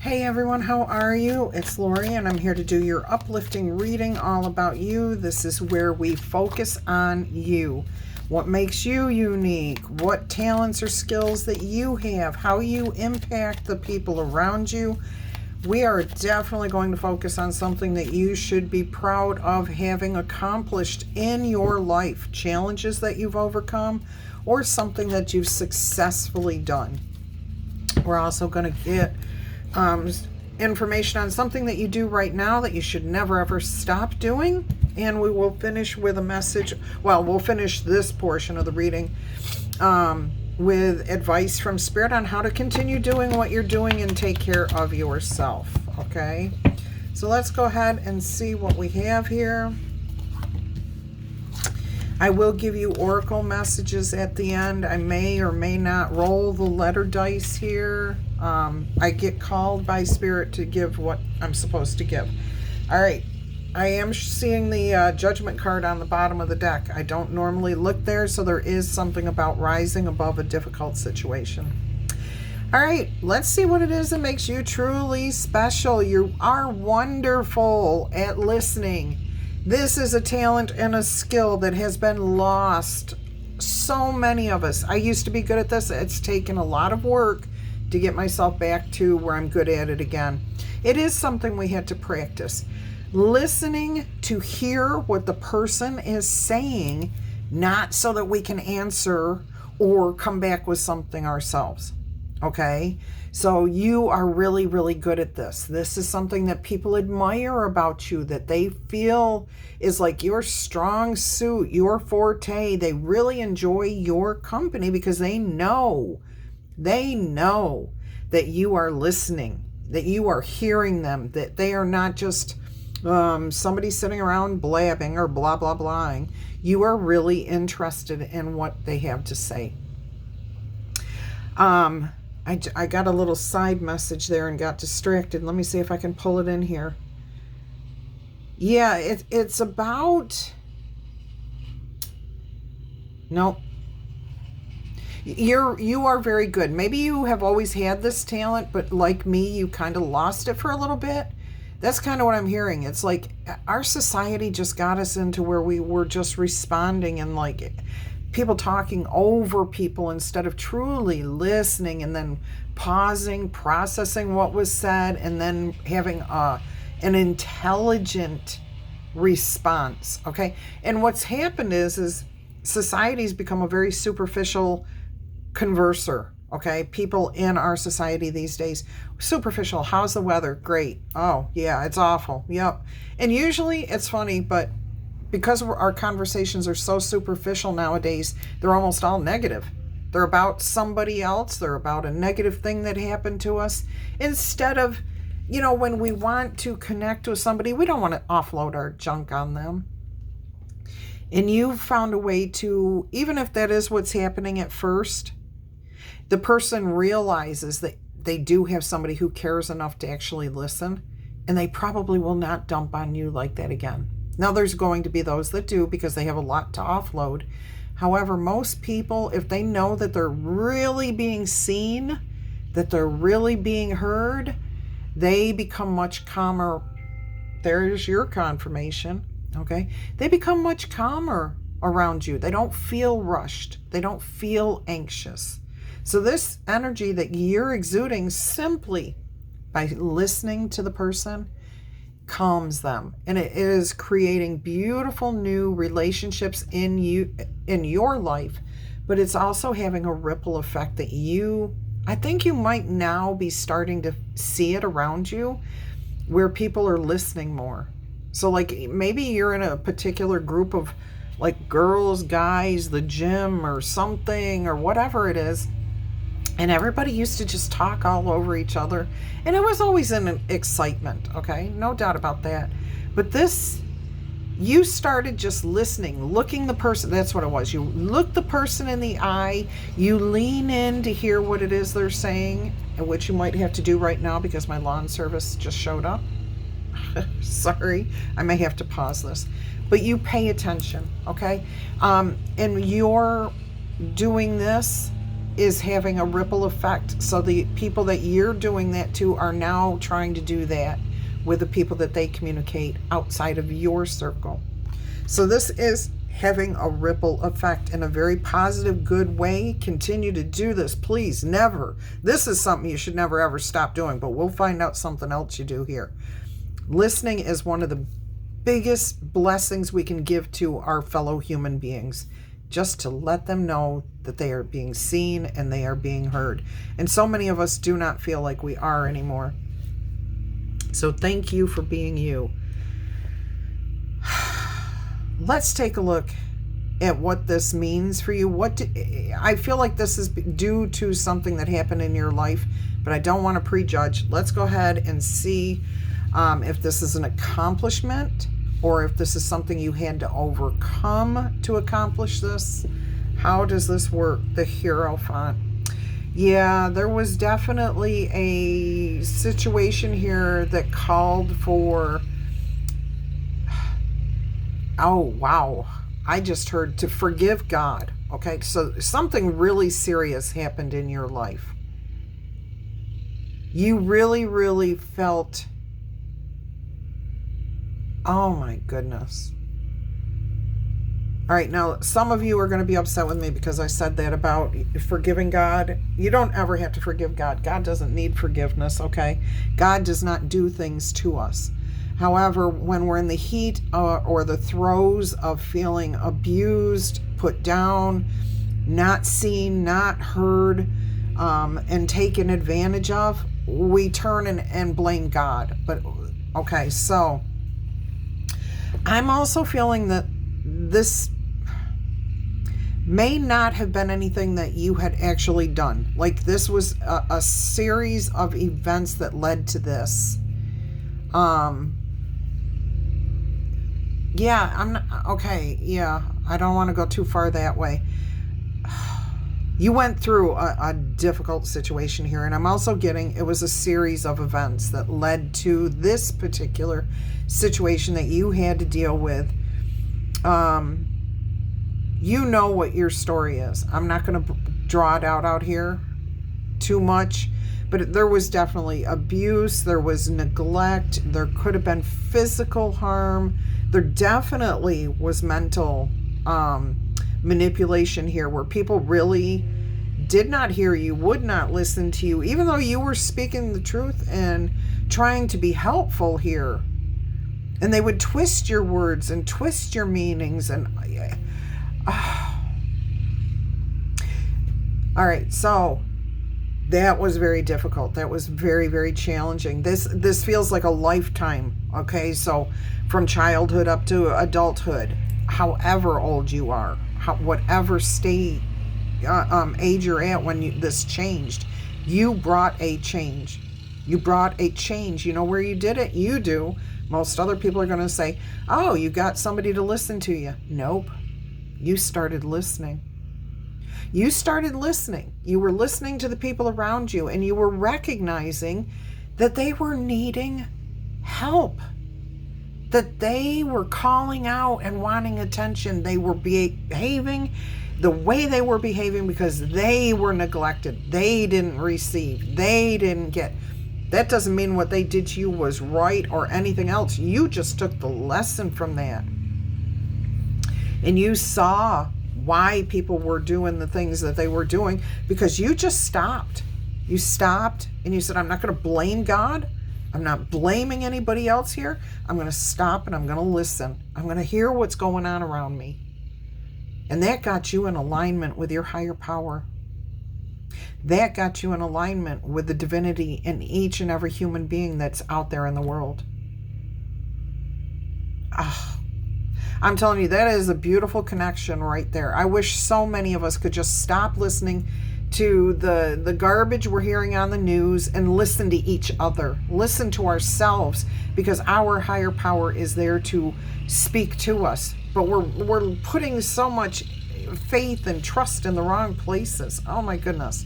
Hey everyone, how are you? It's Laurie and I'm here to do your uplifting reading all about you. This is where we focus on you. What makes you unique? What talents or skills that you have? How you impact the people around you? We are definitely going to focus on something that you should be proud of having accomplished in your life. Challenges that you've overcome or something that you've successfully done. We're also going to get information on something that you do right now that you should never ever stop doing, and we will finish with a message. Well, we'll finish this portion of the reading with advice from Spirit on how to continue doing what you're doing and take care of yourself. Okay, so let's go ahead and see what we have here. I will give you oracle messages at the end. I may or may not roll the letter dice here. I get called by Spirit to give what I'm supposed to give. All right. I am seeing the judgment card on the bottom of the deck. I don't normally look there, so there is something about rising above a difficult situation. All right. Let's see what it is that makes you truly special. You are wonderful at listening. This is a talent and a skill that has been lost. So many of us. I used to be good at this. It's taken a lot of work to get myself back to where I'm good at it again. It is something we had to practice. Listening to hear what the person is saying, not so that we can answer or come back with something ourselves. Okay? So you are really, really good at this. This is something that people admire about you, that they feel is like your strong suit, your forte. They really enjoy your company because they know that you are listening, that you are hearing them, that they are not just somebody sitting around blabbing or blah, blah, blahing. You are really interested in what they have to say. I got a little side message there and got distracted. Let me see if I can pull it in here. Yeah, it's about... Nope. You are very good. Maybe you have always had this talent, but like me, you kind of lost it for a little bit. That's kind of what I'm hearing. It's like our society just got us into where we were just responding and like people talking over people instead of truly listening and then pausing, processing what was said, and then having an intelligent response. Okay. And what's happened is society's become a very superficial converser. Okay, people in our society these days, superficial. How's the weather? Great. Oh yeah, it's awful. Yep. And usually it's funny, but because our conversations are so superficial nowadays, they're almost all negative. They're about somebody else. They're about a negative thing that happened to us. Instead of, when we want to connect with somebody, we don't want to offload our junk on them. And you've found a way to, even if that is what's happening at first, the person realizes that they do have somebody who cares enough to actually listen, and they probably will not dump on you like that again. Now, there's going to be those that do because they have a lot to offload. However, most people, if they know that they're really being seen, that they're really being heard, they become much calmer. There's your confirmation, okay? They become much calmer around you. They don't feel rushed. They don't feel anxious. So this energy that you're exuding simply by listening to the person calms them, and it is creating beautiful new relationships in your life, but it's also having a ripple effect that I think you might now be starting to see it around you where people are listening more. So like maybe you're in a particular group of like girls, guys, the gym or something or whatever it is, and everybody used to just talk all over each other. And it was always an excitement, okay? No doubt about that. But this, you started just listening, looking the person, that's what it was. You look the person in the eye, you lean in to hear what it is they're saying, and which you might have to do right now because my lawn service just showed up. Sorry, I may have to pause this. But you pay attention, okay? And you're doing this is having a ripple effect. So the people that you're doing that to are now trying to do that with the people that they communicate outside of your circle. So this is having a ripple effect in a very positive, good way. Continue to do this, please. Never. This is something you should never ever stop doing, but we'll find out something else you do here. Listening is one of the biggest blessings we can give to our fellow human beings, just to let them know that they are being seen and they are being heard. And so many of us do not feel like we are anymore. So thank you for being you. Let's take a look at what this means for you. I feel like this is due to something that happened in your life, but I don't want to prejudge. Let's go ahead and see if this is an accomplishment or if this is something you had to overcome to accomplish this. How does this work? The Hierophant. Yeah, there was definitely a situation here that called for... Oh, wow. I just heard to forgive God. Okay, so something really serious happened in your life. You really, really felt... Oh my goodness. All right, now some of you are going to be upset with me because I said that about forgiving God. You don't ever have to forgive God. God doesn't need forgiveness, okay? God does not do things to us. However, when we're in the heat or the throes of feeling abused, put down, not seen, not heard, and taken advantage of, we turn and blame God. But, okay, so I'm also feeling that this may not have been anything that you had actually done. Like this was a series of events that led to this. Yeah, I'm not, okay, yeah, I don't want to go too far that way. You went through a difficult situation here, and I'm also getting it was a series of events that led to this particular situation that you had to deal with. You know what your story is. I'm not going to draw it out here too much, but there was definitely abuse, there was neglect, there could have been physical harm, there definitely was mental manipulation here where people really did not hear you, would not listen to you, even though you were speaking the truth and trying to be helpful here. And they would twist your words and twist your meanings. And all right, so that was very difficult. That was very, very challenging. This feels like a lifetime. Okay, so from childhood up to adulthood, however old you are, whatever state, age you're at when this changed, you brought a change. You brought a change. You know where you did it? You do. Most other people are going to say, oh, you got somebody to listen to you. Nope. You started listening. You started listening. You were listening to the people around you, and you were recognizing that they were needing help, that they were calling out and wanting attention. They were behaving the way they were behaving because they were neglected. They didn't receive. They didn't get. That doesn't mean what they did to you was right or anything else. You just took the lesson from that. And you saw why people were doing the things that they were doing because you just stopped. You stopped and you said, I'm not going to blame God. I'm not blaming anybody else here. I'm going to stop and I'm going to listen. I'm going to hear what's going on around me. And that got you in alignment with your higher power. That got you in alignment with the divinity in each and every human being that's out there in the world. I'm telling you, that is a beautiful connection right there. I wish so many of us could just stop listening to the garbage we're hearing on the news and listen to each other. Listen to ourselves, because our higher power is there to speak to us. But we're putting so much faith and trust in the wrong places. Oh my goodness.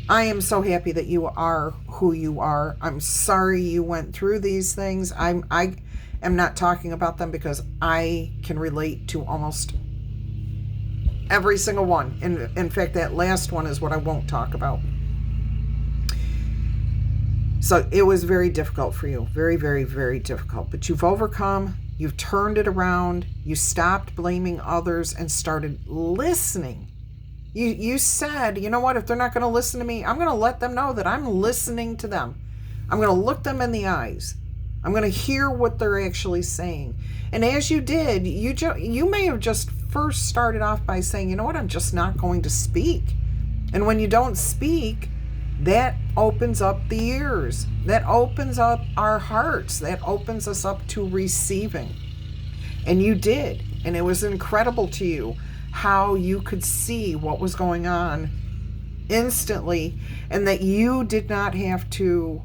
I am so happy that you are who you are. I'm sorry you went through these things. I am not talking about them because I can relate to almost Every single one. In fact, that last one is what I won't talk about. So it was very difficult for you. Very, very, very difficult. But you've overcome. You've turned it around. You stopped blaming others and started listening. You said, you know what, if they're not going to listen to me, I'm going to let them know that I'm listening to them. I'm going to look them in the eyes. I'm going to hear what they're actually saying. And as you did, you may have just first started off by saying, you know what, I'm just not going to speak. And when you don't speak, that opens up the ears. That opens up our hearts. That opens us up to receiving. And you did. And it was incredible to you how you could see what was going on instantly, and that you did not have to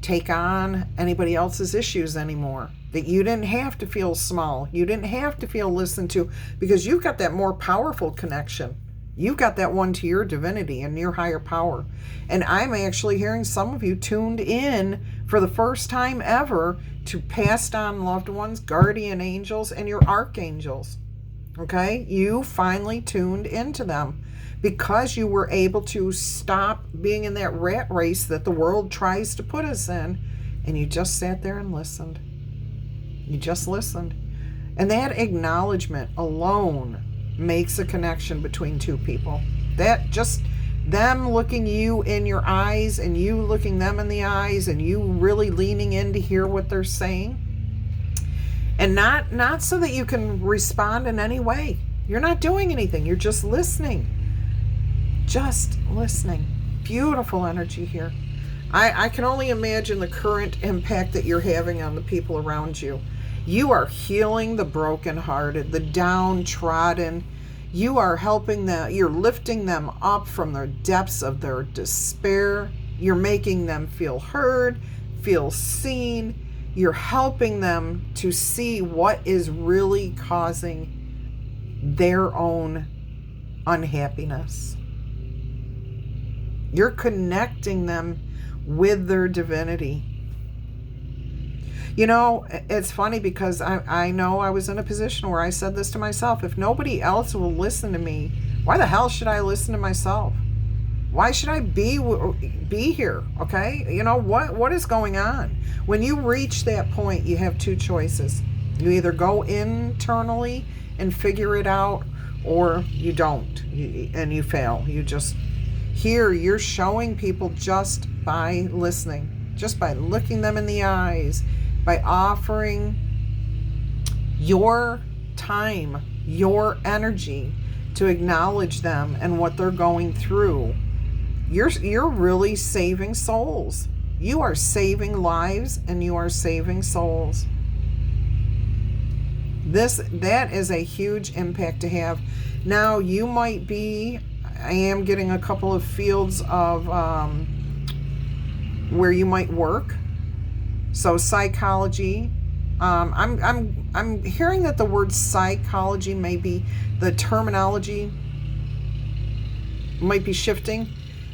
take on anybody else's issues anymore. That you didn't have to feel small. You didn't have to feel listened to, because you've got that more powerful connection. You've got that one to your divinity and your higher power. And I'm actually hearing some of you tuned in for the first time ever to passed on loved ones, guardian angels, and your archangels. Okay? You finally tuned into them because you were able to stop being in that rat race that the world tries to put us in, and you just sat there and listened. You just listened. And that acknowledgement alone makes a connection between two people. That just them looking you in your eyes and you looking them in the eyes and you really leaning in to hear what they're saying. And not so that you can respond in any way. You're not doing anything. You're just listening. Just listening. Beautiful energy here. I can only imagine the current impact that you're having on the people around you. You are healing the brokenhearted, the downtrodden. You are helping them. You're lifting them up from the depths of their despair. You're making them feel heard, feel seen. You're helping them to see what is really causing their own unhappiness. You're connecting them with their divinity. You know, it's funny because I know I was in a position where I said this to myself. If nobody else will listen to me, why the hell should I listen to myself? Why should I be here? Okay? You know, what is going on? When you reach that point, you have two choices. You either go internally and figure it out, or you don't, and you fail. You just, here, you're showing people just by listening, just by looking them in the eyes, by offering your time, your energy to acknowledge them and what they're going through. You're really saving souls. You are saving lives and you are saving souls. That is a huge impact to have. Now you might be, I am getting a couple of fields of where you might work. So psychology. I'm hearing that the word psychology, maybe the terminology might be shifting,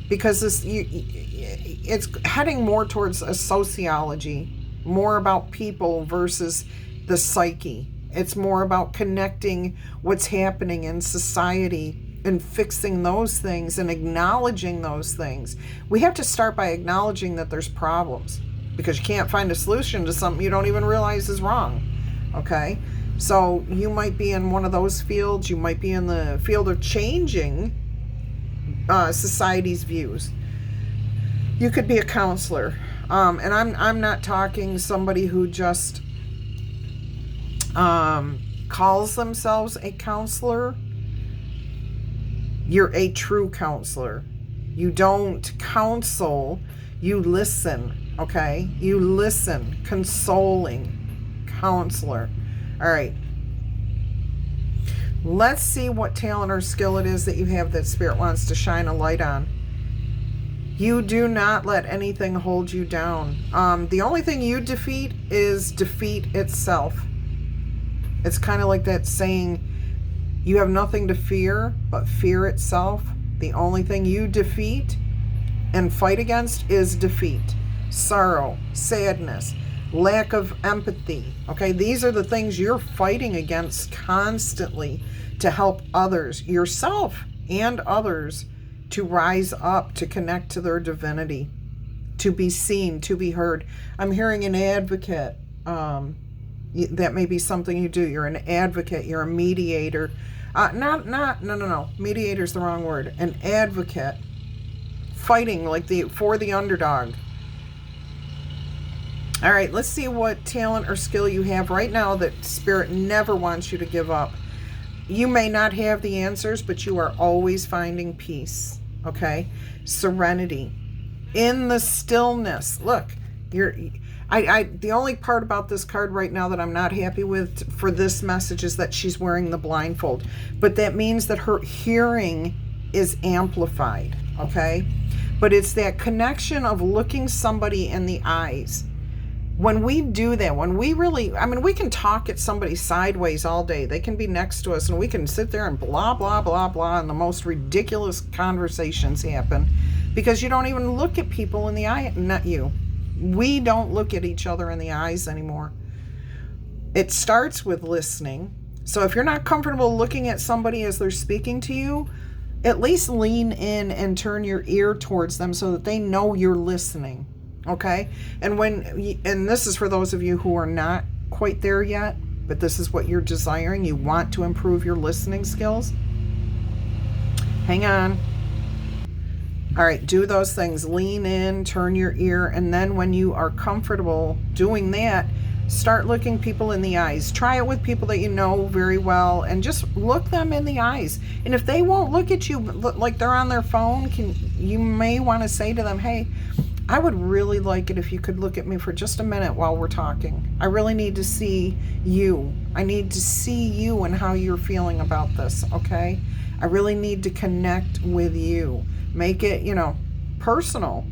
because it's heading more towards a sociology, more about people versus the psyche. It's more about connecting what's happening in society and fixing those things and acknowledging those things. We have to start by acknowledging that there's problems, because you can't find a solution to something you don't even realize is wrong. Okay? So you might be in one of those fields. You might be in the field of changing society's views. You could be a counselor. And I'm not talking somebody who just calls themselves a counselor. You're a true counselor. You don't counsel, you listen. Okay? You listen. Consoling. Counselor. All right. Let's see what talent or skill it is that you have that Spirit wants to shine a light on. You do not let anything hold you down. The only thing you defeat is defeat itself. It's kind of like that saying, you have nothing to fear but fear itself. The only thing you defeat and fight against is defeat. Sorrow, sadness, lack of empathy. Okay, these are the things you're fighting against constantly to help others, yourself and others, to rise up, to connect to their divinity, to be seen, to be heard. I'm hearing an advocate. That may be something you do. You're an advocate. You're a mediator. No. Mediator's the wrong word. An advocate, fighting like for the underdog. All right, let's see what talent or skill you have right now that Spirit never wants you to give up. You may not have the answers, but you are always finding peace. Okay, serenity in the stillness. Look, the only part about this card right now that I'm not happy with for this message is that she's wearing the blindfold. But that means that her hearing is amplified, okay? But it's that connection of looking somebody in the eyes. When we do that, when we really, we can talk at somebody sideways all day. They can be next to us and we can sit there and blah, blah, blah, blah, and the most ridiculous conversations happen because you don't even look at people in the eye. Not you. We don't look at each other in the eyes anymore. It starts with listening. So if you're not comfortable looking at somebody as they're speaking to you, at least lean in and turn your ear towards them so that they know you're listening. Okay? And this is for those of you who are not quite there yet, but this is what you're desiring. You want to improve your listening skills. Hang on. All right, do those things. Lean in, turn your ear, and then when you are comfortable doing that, start looking people in the eyes. Try it with people that you know very well, and just look them in the eyes. And if they won't look at you like they're on their phone, you may want to say to them, hey, I would really like it if you could look at me for just a minute while we're talking. I really need to see you. I need to see you and how you're feeling about this, okay? I really need to connect with you. Make it, personal.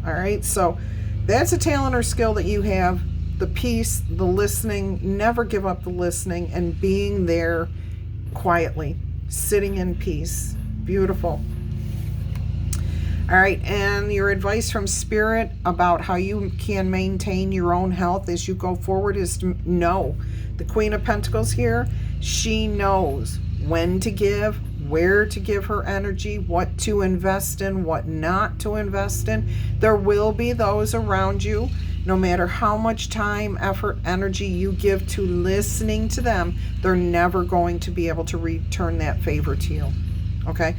All right, so that's a talent or skill that you have. The peace, the listening, never give up the listening, and being there quietly, sitting in peace. Beautiful. All right, and your advice from Spirit about how you can maintain your own health as you go forward is to know. The Queen of Pentacles here, she knows when to give, where to give her energy, what to invest in, what not to invest in. There will be those around you, no matter how much time, effort, energy you give to listening to them, they're never going to be able to return that favor to you. Okay?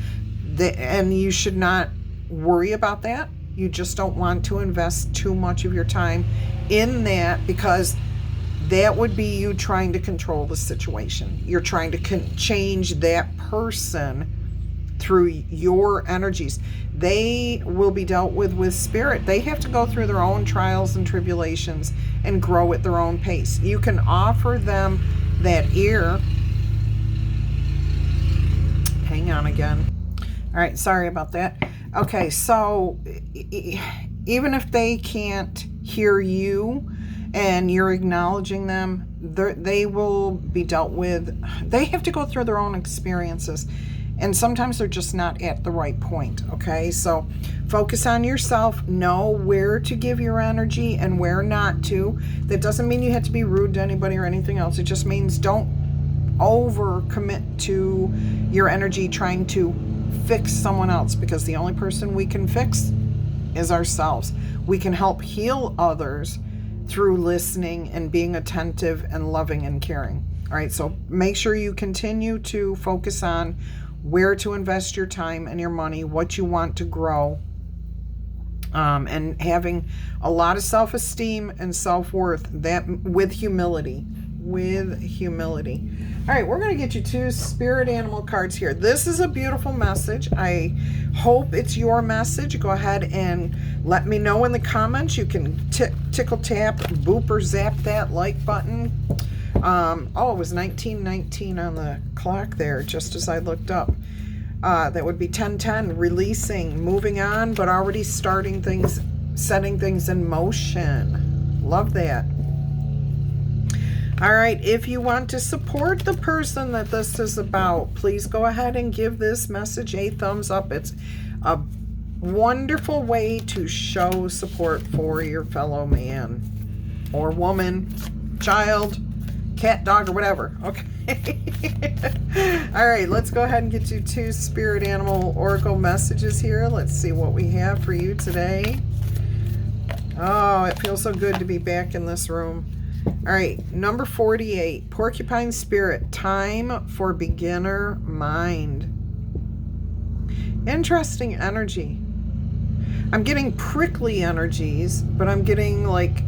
And you should not worry about that. You just don't want to invest too much of your time in that, because that would be you trying to control the situation. You're trying to change that person through your energies. They will be dealt with Spirit. They have to go through their own trials and tribulations and grow at their own pace. You can offer them that ear. Hang on again. All right, sorry about that. Okay, so even if they can't hear you and you're acknowledging them, they will be dealt with. They have to go through their own experiences, and sometimes they're just not at the right point. Okay, so focus on yourself. Know where to give your energy and where not to. That doesn't mean you have to be rude to anybody or anything else. It just means don't overcommit to your energy trying to fix someone else, because the only person we can fix is ourselves. We can help heal others through listening and being attentive and loving and caring. All right, so make sure you continue to focus on where to invest your time and your money, what you want to grow, and having a lot of self-esteem and self-worth, that with humility. All right, we're going to get you 2 spirit animal cards here. This is a beautiful message. I hope it's your message. Go ahead and let me know in the comments. You can tickle tap, boop, or zap that like button. It was 1919 on the clock there, just as I looked up. That would be 1010, releasing, moving on, but already starting things, setting things in motion. Love that. All right, if you want to support the person that this is about, please go ahead and give this message a thumbs up. It's a wonderful way to show support for your fellow man. or woman, child, cat, dog, or whatever. Okay. All right, let's go ahead and get you 2 spirit animal oracle messages here. Let's see what we have for you today. Oh, it feels so good to be back in this room. All right, number 48, porcupine spirit, time for beginner mind. Interesting energy. I'm getting prickly energies, but I'm getting like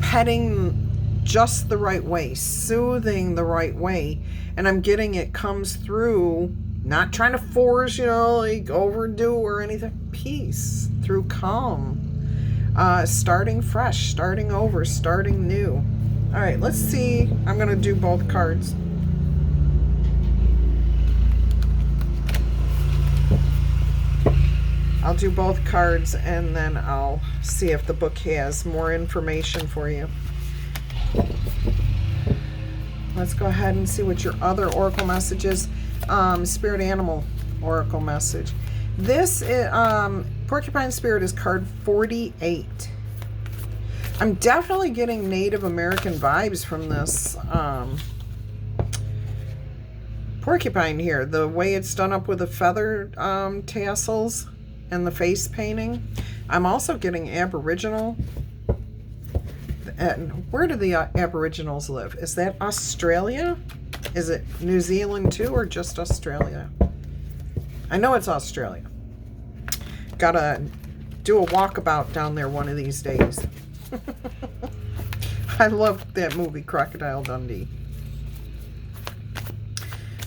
petting just the right way, soothing the right way. And I'm getting it comes through, not trying to force, like overdo or anything. Peace through calm. Starting fresh, starting over, starting new. All right, let's see. I'm going to do both cards. I'll do both cards and then I'll see if the book has more information for you. Let's go ahead and see what your other oracle message is. Spirit animal oracle message. This is, porcupine spirit is card 48. I'm definitely getting Native American vibes from this porcupine here. The way it's done up with the feather tassels and the face painting. I'm also getting Aboriginal. And where do the Aboriginals live? Is that Australia? Is it New Zealand too, or just Australia? I know it's Australia. Gotta do a walkabout down there one of these days. I love that movie, Crocodile Dundee.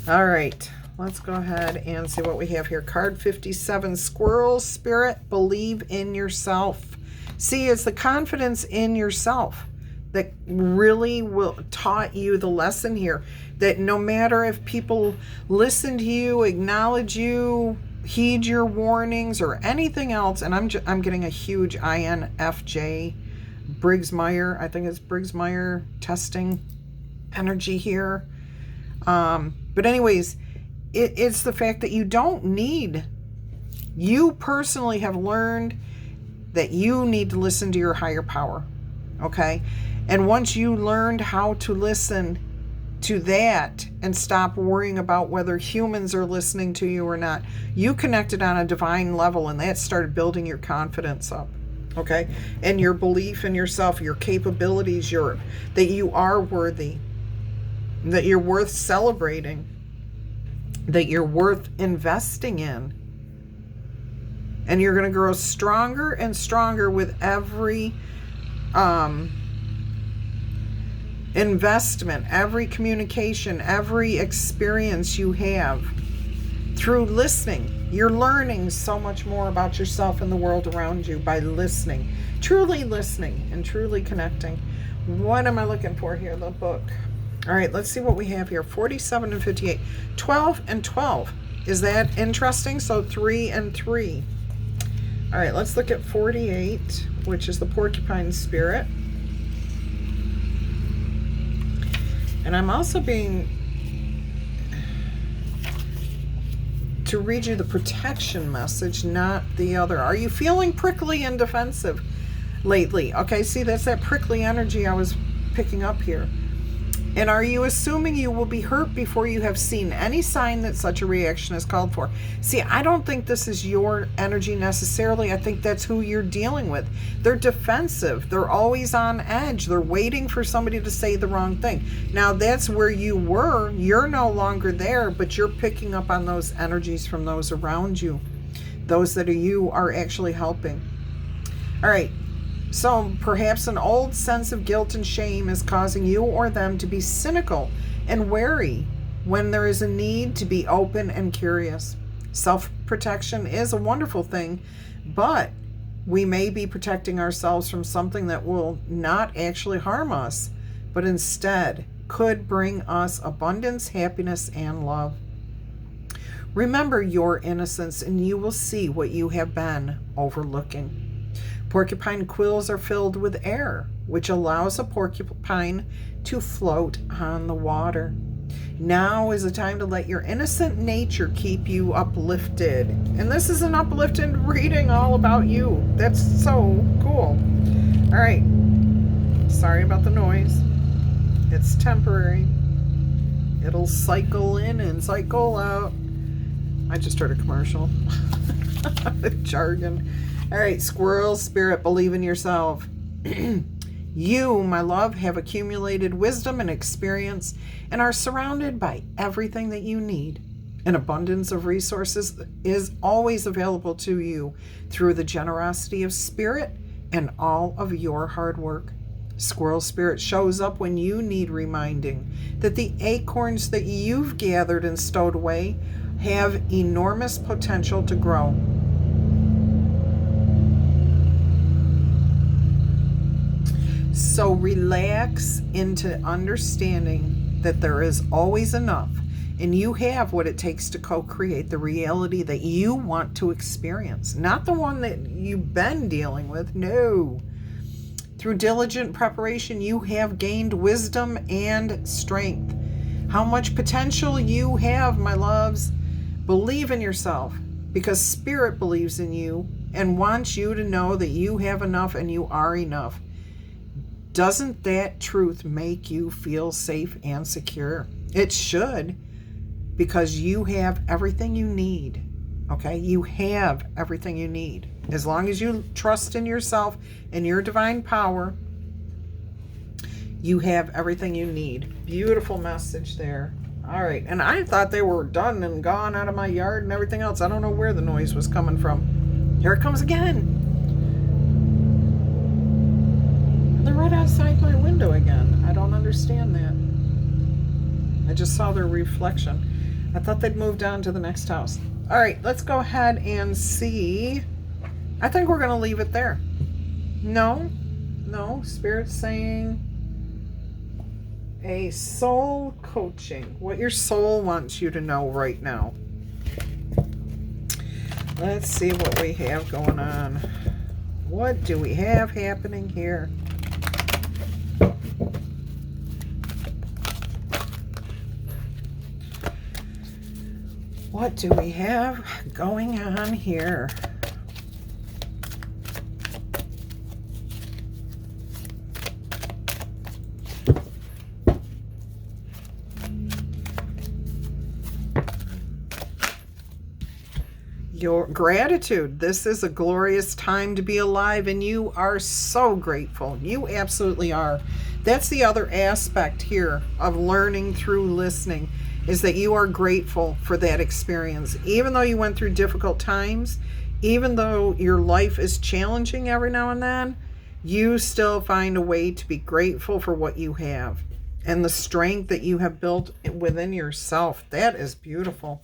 All right, let's go ahead and see what we have here. Card 57, Squirrel Spirit, believe in yourself. See, it's the confidence in yourself that really will taught you the lesson here. That no matter if people listen to you, acknowledge you, heed your warnings, or anything else, and I'm getting a huge INFJ, Briggs-Meyer, I think it's Briggs-Meyer testing energy here. But anyways, it's the fact that you don't need, you personally have learned that you need to listen to your higher power, okay? And once you learned how to listen to that and stop worrying about whether humans are listening to you or not, you connected on a divine level, and that started building your confidence up, okay? And your belief in yourself, your capabilities, that you are worthy, that you're worth celebrating, that you're worth investing in. And you're going to grow stronger and stronger with every investment, every communication, every experience you have through listening. You're learning so much more about yourself and the world around you by listening, and truly connecting. What am I looking for here? The book. All right, let's see what we have here. 47 and 58. 12 and 12. Is that interesting? So 3 and 3. All right, let's look at 48, which is the porcupine spirit. And I'm also being to read you the protection message, not the other. Are you feeling prickly and defensive lately? Okay, see, that's that prickly energy I was picking up here. And are you assuming you will be hurt before you have seen any sign that such a reaction is called for? See, I don't think this is your energy necessarily. I think that's who you're dealing with. They're defensive. They're always on edge. They're waiting for somebody to say the wrong thing. Now, that's where you were. You're no longer there, but you're picking up on those energies from those around you. Those that you are actually helping. All right. So perhaps an old sense of guilt and shame is causing you or them to be cynical and wary when there is a need to be open and curious. Self-protection is a wonderful thing, but we may be protecting ourselves from something that will not actually harm us, but instead could bring us abundance, happiness, and love. Remember your innocence, and you will see what you have been overlooking. Porcupine quills are filled with air, which allows a porcupine to float on the water. Now is the time to let your innocent nature keep you uplifted. And this is an uplifted reading all about you. That's so cool. All right. Sorry about the noise. It's temporary. It'll cycle in and cycle out. I just heard a commercial. Jargon. All right, squirrel spirit, believe in yourself. You, my love, have accumulated wisdom and experience and are surrounded by everything that you need. An abundance of resources is always available to you through the generosity of spirit and all of your hard work. Squirrel spirit shows up when you need reminding that the acorns that you've gathered and stowed away have enormous potential to grow. So relax into understanding that there is always enough, and you have what it takes to co-create the reality that you want to experience, not the one that you've been dealing with. No. Through diligent preparation, you have gained wisdom and strength. How much potential you have, my loves. Believe in yourself, because Spirit believes in you and wants you to know that you have enough and you are enough. Doesn't that truth make you feel safe and secure? It should, because you have everything you need. Okay? You have everything you need. As long as you trust in yourself and your divine power, you have everything you need. Beautiful message there. All right. And I thought they were done and gone out of my yard and everything else. I don't know where the noise was coming from. Here it comes again. They're right outside my window again. I don't understand that. I just saw their reflection. I thought they'd moved on to the next house. All right, let's go ahead and see. I think we're going to leave it there. No, Spirit's saying a soul coaching. What your soul wants you to know right now. Let's see what we have going on. What do we have happening here? What do we have going on here? Your gratitude. This is a glorious time to be alive, and you are so grateful. You absolutely are. That's the other aspect here of learning through listening, is that you are grateful for that experience. Even though you went through difficult times, even though your life is challenging every now and then, you still find a way to be grateful for what you have and the strength that you have built within yourself. That is beautiful.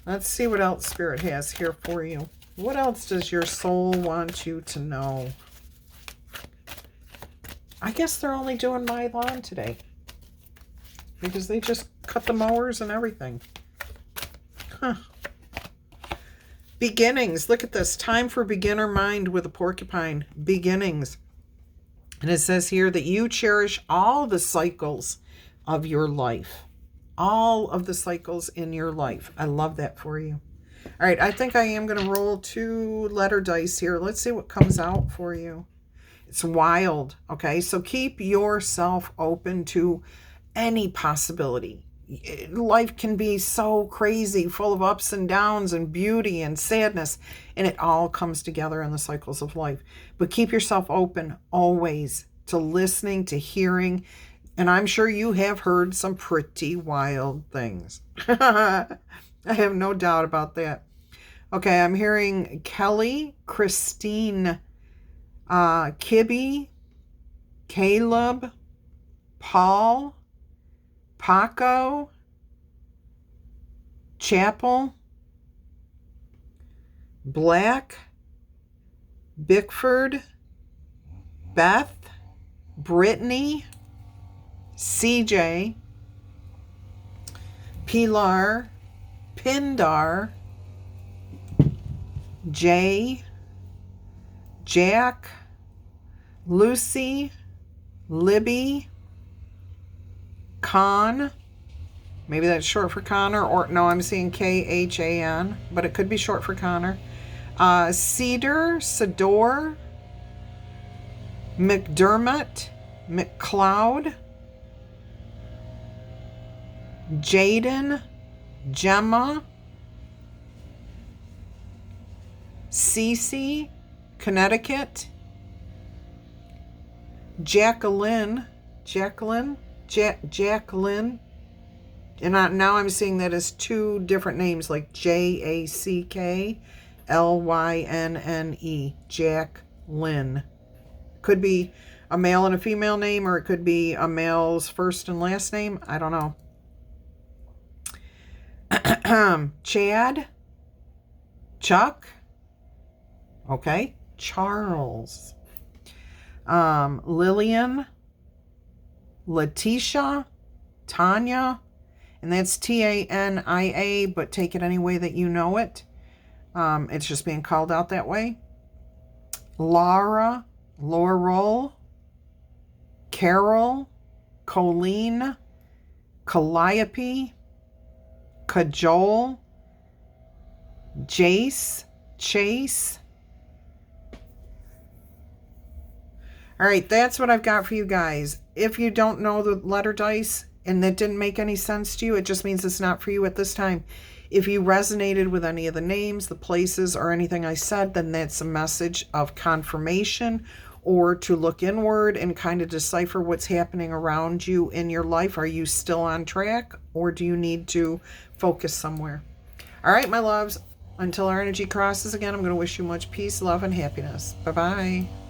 Let's see what else Spirit has here for you. What else does your soul want you to know? I guess they're only doing my lawn today, because they just cut the mowers and everything. Huh. Beginnings. Look at this. Time for beginner mind with a porcupine. Beginnings. And it says here that you cherish all the cycles of your life. All of the cycles in your life. I love that for you. All right. I think I am going to roll 2 letter dice here. Let's see what comes out for you. It's wild. Okay. So keep yourself open to any possibility. Life can be so crazy, full of ups and downs and beauty and sadness, and it all comes together in the cycles of life. But keep yourself open always to listening, to hearing, and I'm sure you have heard some pretty wild things. I have no doubt about that. Okay, I'm hearing Kelly, Christine, Kibby, Caleb, Paul, Paco, Chapel, Black, Bickford, Beth, Brittany, CJ, Pilar, Pindar, Jay, Jack, Lucy, Libby, Con, maybe that's short for Connor, or no, I'm seeing Khan, but it could be short for Connor. Cedar, Sador, McDermott, McCloud, Jaden, Gemma, Cece, Connecticut, Jacqueline, and now I'm seeing that as two different names, like Jacklynne, Jacqueline. Could be a male and a female name, or it could be a male's first and last name. I don't know. Chad, Chuck, okay, Charles, Lillian, Letitia, Tanya, and that's Tania, but take it any way that you know it. It's just being called out that way. Laura, Laurel, Carol, Colleen, Calliope, Cajole, Jace, Chase. All right, that's what I've got for you guys. If you don't know the letter dice and that didn't make any sense to you, it just means it's not for you at this time. If you resonated with any of the names, the places, or anything I said, then that's a message of confirmation, or to look inward and kind of decipher what's happening around you in your life. Are you still on track, or do you need to focus somewhere? All right, my loves, until our energy crosses again, I'm going to wish you much peace, love, and happiness. Bye-bye.